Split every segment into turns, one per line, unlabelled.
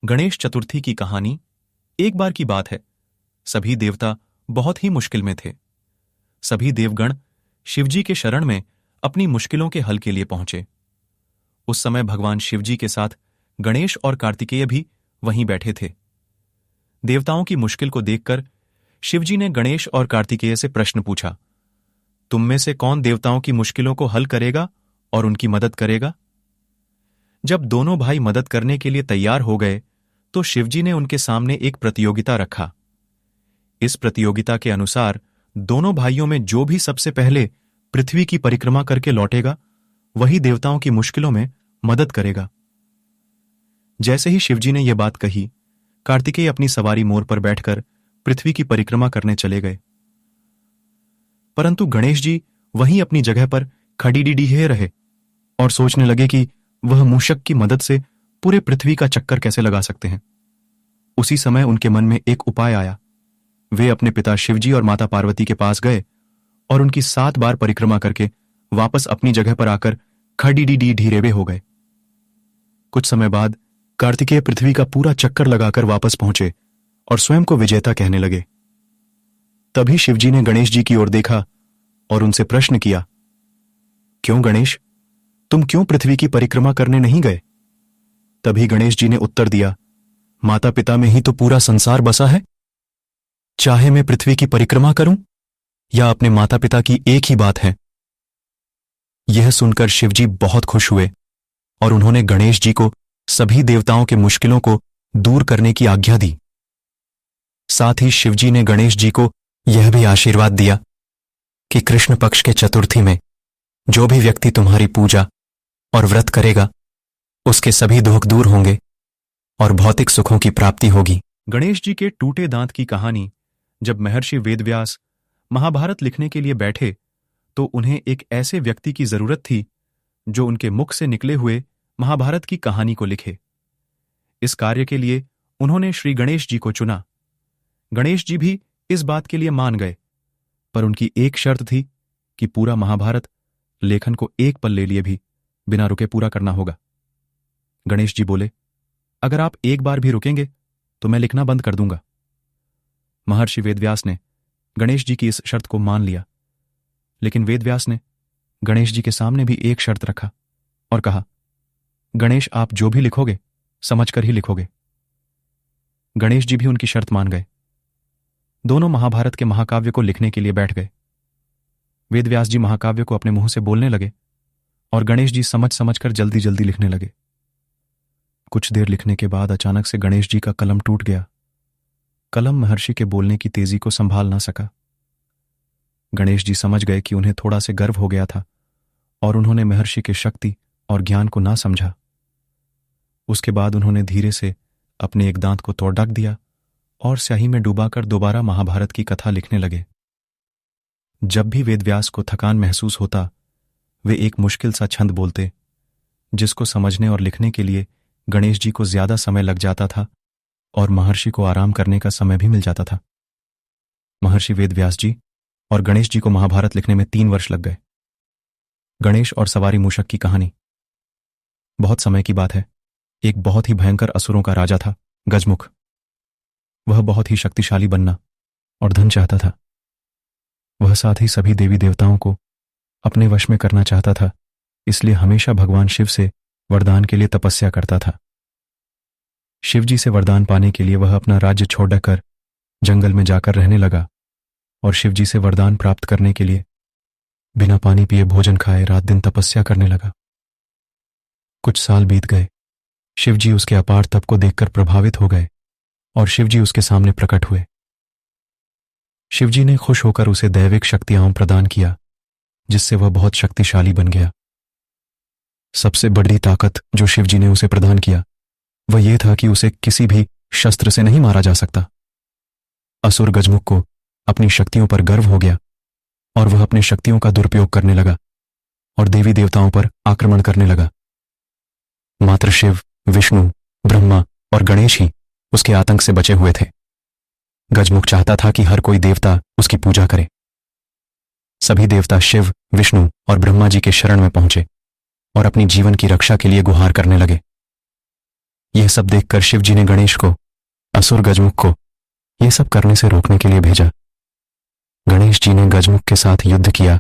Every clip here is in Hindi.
गणेश चतुर्थी की कहानी। एक बार की बात है, सभी देवता बहुत ही मुश्किल में थे। सभी देवगण शिवजी के शरण में अपनी मुश्किलों के हल के लिए पहुंचे। उस समय भगवान शिवजी के साथ गणेश और कार्तिकेय भी वहीं बैठे थे। देवताओं की मुश्किल को देखकर शिवजी ने गणेश और कार्तिकेय से प्रश्न पूछा, तुम में से कौन देवताओं की मुश्किलों को हल करेगा और उनकी मदद करेगा? जब दोनों भाई मदद करने के लिए तैयार हो गए तो शिवजी ने उनके सामने एक प्रतियोगिता रखा। इस प्रतियोगिता के अनुसार दोनों भाइयों में जो भी सबसे पहले पृथ्वी की परिक्रमा करके लौटेगा, वही देवताओं की मुश्किलों में मदद करेगा। जैसे ही शिवजी ने यह बात कही, कार्तिकेय अपनी सवारी मोर पर बैठकर पृथ्वी की परिक्रमा करने चले गए। परंतु गणेश जी वहीं अपनी जगह पर खड़ीडिडीहे रहे और सोचने लगे कि वह मूषक की मदद से पूरे पृथ्वी का चक्कर कैसे लगा सकते हैं। उसी समय उनके मन में एक उपाय आया। वे अपने पिता शिवजी और माता पार्वती के पास गए और उनकी 7 बार परिक्रमा करके वापस अपनी जगह पर आकर खड़ीडिडीढीरेवे हो गए। कुछ समय बाद कार्तिकेय पृथ्वी का पूरा चक्कर लगाकर वापस पहुंचे और स्वयं को विजेता कहने लगे। तभी शिवजी ने गणेश जी की ओर देखा और उनसे प्रश्न किया, क्यों गणेश, तुम क्यों पृथ्वी की परिक्रमा करने नहीं गए? तभी गणेश जी ने उत्तर दिया, माता पिता में ही तो पूरा संसार बसा है। चाहे मैं पृथ्वी की परिक्रमा करूं या अपने माता पिता की, एक ही बात है। यह सुनकर शिवजी बहुत खुश हुए और उन्होंने गणेश जी को सभी देवताओं के मुश्किलों को दूर करने की आज्ञा दी। साथ ही शिवजी ने गणेश जी को यह भी आशीर्वाद दिया कि कृष्ण पक्ष के चतुर्थी में जो भी व्यक्ति तुम्हारी पूजा और व्रत करेगा, उसके सभी दुख दूर होंगे और भौतिक सुखों की प्राप्ति होगी। गणेश जी के टूटे दांत की कहानी जब महर्षि वेदव्यास महाभारत लिखने के लिए बैठे तो उन्हें एक ऐसे व्यक्ति की जरूरत थी जो उनके मुख से निकले हुए महाभारत की कहानी को लिखे। इस कार्य के लिए उन्होंने श्री गणेश जी को चुना। गणेश जी भी इस बात के लिए मान गए, पर उनकी एक शर्त थी कि पूरा महाभारत लेखन को एक पल्ले लिए भी बिना रुके पूरा करना होगा। गणेश जी बोले, अगर आप एक बार भी रुकेंगे तो मैं लिखना बंद कर दूंगा। महर्षि वेदव्यास ने गणेश जी की इस शर्त को मान लिया, लेकिन वेदव्यास ने गणेश जी के सामने भी एक शर्त रखा और कहा, गणेश, आप जो भी लिखोगे समझकर ही लिखोगे। गणेश जी भी उनकी शर्त मान गए। दोनों महाभारत के महाकाव्य को लिखने के लिए बैठ गए। वेदव्यास जी महाकाव्य को अपने मुंह से बोलने लगे और गणेश जी समझ समझकर जल्दी जल्दी लिखने लगे। कुछ देर लिखने के बाद अचानक से गणेश जी का कलम टूट गया। कलम महर्षि के बोलने की तेजी को संभाल ना सका। गणेश जी समझ गए कि उन्हें थोड़ा से गर्व हो गया था और उन्होंने महर्षि के शक्ति और ज्ञान को ना समझा। उसके बाद उन्होंने धीरे से अपने एक दांत को तोड़ ढक दिया और स्याही में डुबाकर दोबारा महाभारत की कथा लिखने लगे। जब भी वेदव्यास को थकान महसूस होता, वे एक मुश्किल सा छंद बोलते, जिसको समझने और लिखने के लिए गणेश जी को ज्यादा समय लग जाता था और महर्षि को आराम करने का समय भी मिल जाता था। महर्षि वेदव्यास जी और गणेश जी को महाभारत लिखने में 3 वर्ष लग गए। गणेश और सवारी मूषक की कहानी। बहुत समय की बात है, एक बहुत ही भयंकर असुरों का राजा था, गजमुख। वह बहुत ही शक्तिशाली बनना और धन चाहता था। वह साथ ही सभी देवी देवताओं को अपने वश में करना चाहता था, इसलिए हमेशा भगवान शिव से वरदान के लिए तपस्या करता था। शिवजी से वरदान पाने के लिए वह अपना राज्य छोड़कर जंगल में जाकर रहने लगा और शिवजी से वरदान प्राप्त करने के लिए बिना पानी पिए भोजन खाए रात दिन तपस्या करने लगा। कुछ साल बीत गए। शिवजी उसके अपार तप को देखकर प्रभावित हो गए और शिवजी उसके सामने प्रकट हुए। शिवजी ने खुश होकर उसे दैविक शक्तियां प्रदान किया, जिससे वह बहुत शक्तिशाली बन गया। सबसे बड़ी ताकत जो शिवजी ने उसे प्रदान किया वह यह था कि उसे किसी भी शस्त्र से नहीं मारा जा सकता। असुर गजमुख को अपनी शक्तियों पर गर्व हो गया और वह अपनी शक्तियों का दुरुपयोग करने लगा और देवी देवताओं पर आक्रमण करने लगा। मात्र शिव, विष्णु, ब्रह्मा और गणेश ही उसके आतंक से बचे हुए थे। गजमुख चाहता था कि हर कोई देवता उसकी पूजा करे। सभी देवता शिव, विष्णु और ब्रह्मा जी के शरण में पहुंचे और अपनी जीवन की रक्षा के लिए गुहार करने लगे।
यह सब देखकर शिव जी ने गणेश को, असुर गजमुख को यह सब करने से रोकने के लिए भेजा। गणेश जी ने गजमुख के साथ युद्ध किया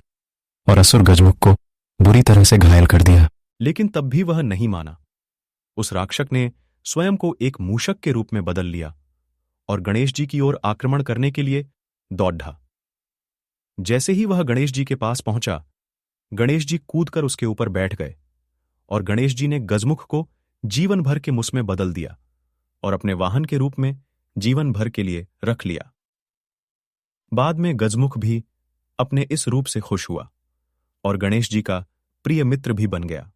और असुर गजमुख को बुरी तरह से घायल कर दिया।
लेकिन तब भी वह नहीं माना। उस राक्षक ने स्वयं को एक मूषक के रूप में बदल लिया और गणेश जी की ओर आक्रमण करने के लिए दौड़ा। जैसे ही वह गणेश जी के पास पहुंचा, गणेश जी कूदकर उसके ऊपर बैठ गए और गणेश जी ने गजमुख को जीवन भर के मुस में बदल दिया और अपने वाहन के रूप में जीवन भर के लिए रख लिया। बाद में गजमुख भी अपने इस रूप से खुश हुआ और गणेश जी का प्रिय मित्र भी बन गया।